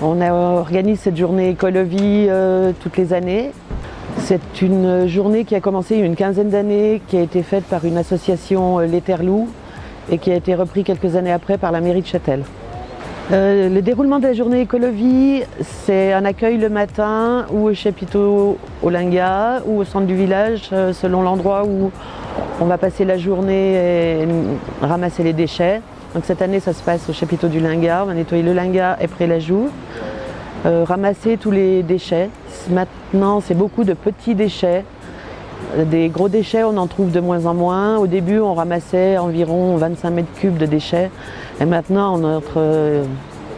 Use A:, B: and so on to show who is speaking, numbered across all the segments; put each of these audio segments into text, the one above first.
A: On organise cette journée Écolo-Vie toutes les années. C'est une journée qui a commencé il y a une quinzaine d'années, qui a été faite par une association Les Terres-Loups et qui a été repris quelques années après par la mairie de Châtel. Le déroulement de la journée Écolo-Vie, c'est un accueil le matin ou au chapiteau Olinga ou au centre du village, selon l'endroit où on va passer la journée et ramasser les déchets. Donc cette année, ça se passe au chapiteau du Linga. On va nettoyer le Linga et Pré-la-Joux, ramasser tous les déchets. Maintenant, c'est beaucoup de petits déchets. Des gros déchets, on en trouve de moins en moins. Au début, on ramassait environ 25 mètres cubes de déchets. Et maintenant, on a entre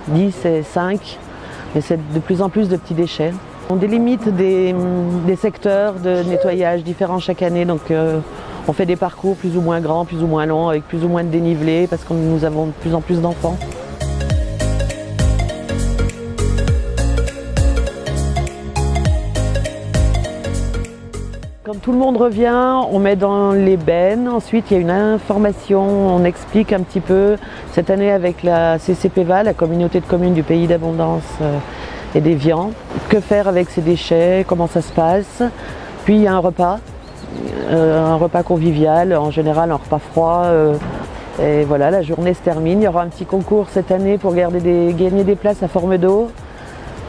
A: 10 et 5. Mais c'est de plus en plus de petits déchets. On délimite des secteurs de nettoyage différents chaque année. Donc, on fait des parcours plus ou moins grands, plus ou moins longs, avec plus ou moins de dénivelé, parce que nous avons de plus en plus d'enfants. Quand tout le monde revient, on met dans les bennes. Ensuite, il y a une information, on explique un petit peu, cette année avec la CCPVA, la communauté de communes du Pays d'Abondance et d'Évian, que faire avec ces déchets, comment ça se passe. Puis il y a un repas convivial, en général un repas froid. Et voilà, la journée se termine. Il y aura un petit concours cette année pour gagner des places à forme d'eau.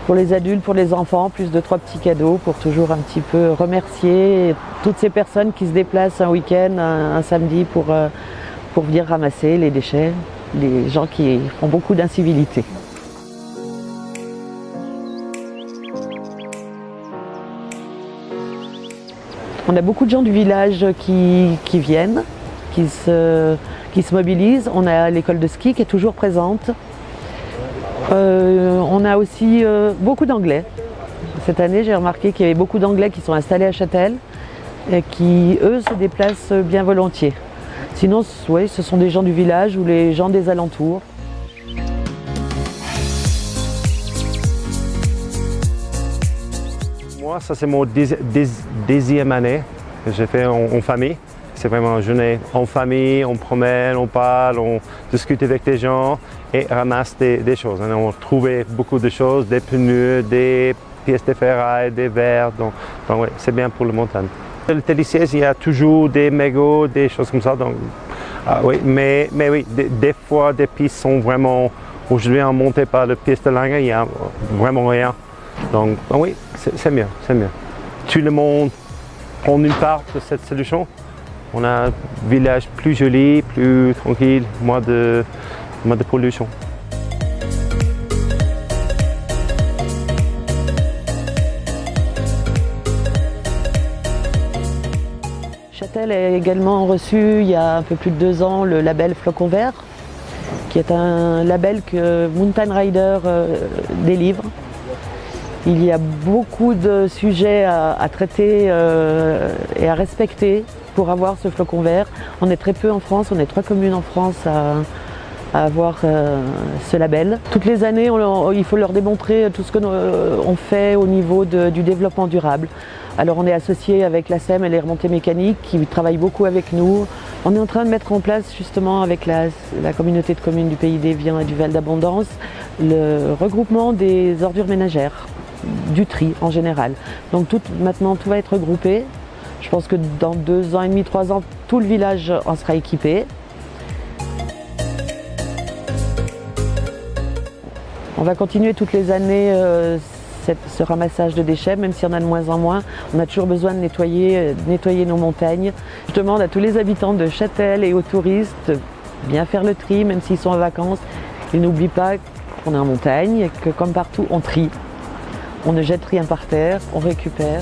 A: Pour les adultes, pour les enfants, plus de 3 petits cadeaux pour toujours un petit peu remercier toutes ces personnes qui se déplacent un week-end, un samedi pour venir ramasser les déchets, les gens qui font beaucoup d'incivilité. On a beaucoup de gens du village qui viennent, qui se mobilisent. On a l'école de ski qui est toujours présente. On a aussi beaucoup d'Anglais. Cette année, j'ai remarqué qu'il y avait beaucoup d'Anglais qui sont installés à Châtel et qui, eux, se déplacent bien volontiers. Sinon, oui, ce sont des gens du village ou les gens des alentours.
B: Moi, ça c'est mon deuxième année que j'ai fait en famille. C'est vraiment une journée en famille, on promène, on parle, on discute avec les gens et ramasse des choses. On a trouvé beaucoup de choses, des pneus, des pièces de ferraille, des verres, donc oui, c'est bien pour la montagne. Le télésiège, il y a toujours des mégots, des choses comme ça. Donc, oui, mais oui, des fois, des pistes sont vraiment... Aujourd'hui, on ne montait pas de piste de Linga, il n'y a vraiment rien. Donc oui, c'est mieux, c'est mieux. Tout le monde prend une part de cette solution. On a un village plus joli, plus tranquille, moins de pollution.
A: Châtel a également reçu il y a un peu plus de 2 ans le label Flocon Vert, qui est un label que Mountain Rider délivre. Il y a beaucoup de sujets à traiter et à respecter pour avoir ce flocon vert. On est très peu en France, on est 3 communes en France à avoir ce label. Toutes les années, il faut leur démontrer tout ce qu'on fait au niveau du développement durable. Alors on est associé avec la SEM et les remontées mécaniques qui travaillent beaucoup avec nous. On est en train de mettre en place justement avec la communauté de communes du Pays d'Évian et du Val d'Abondance le regroupement des ordures ménagères, du tri en général. Donc maintenant tout va être regroupé. Je pense que dans 2 ans et demi, 3 ans, tout le village en sera équipé. On va continuer toutes les années ce ramassage de déchets, même si on a de moins en moins. On a toujours besoin de nettoyer nos montagnes. Je demande à tous les habitants de Châtel et aux touristes de bien faire le tri, même s'ils sont en vacances. Ils n'oublient pas qu'on est en montagne et que comme partout, on trie. On ne jette rien par terre, on récupère.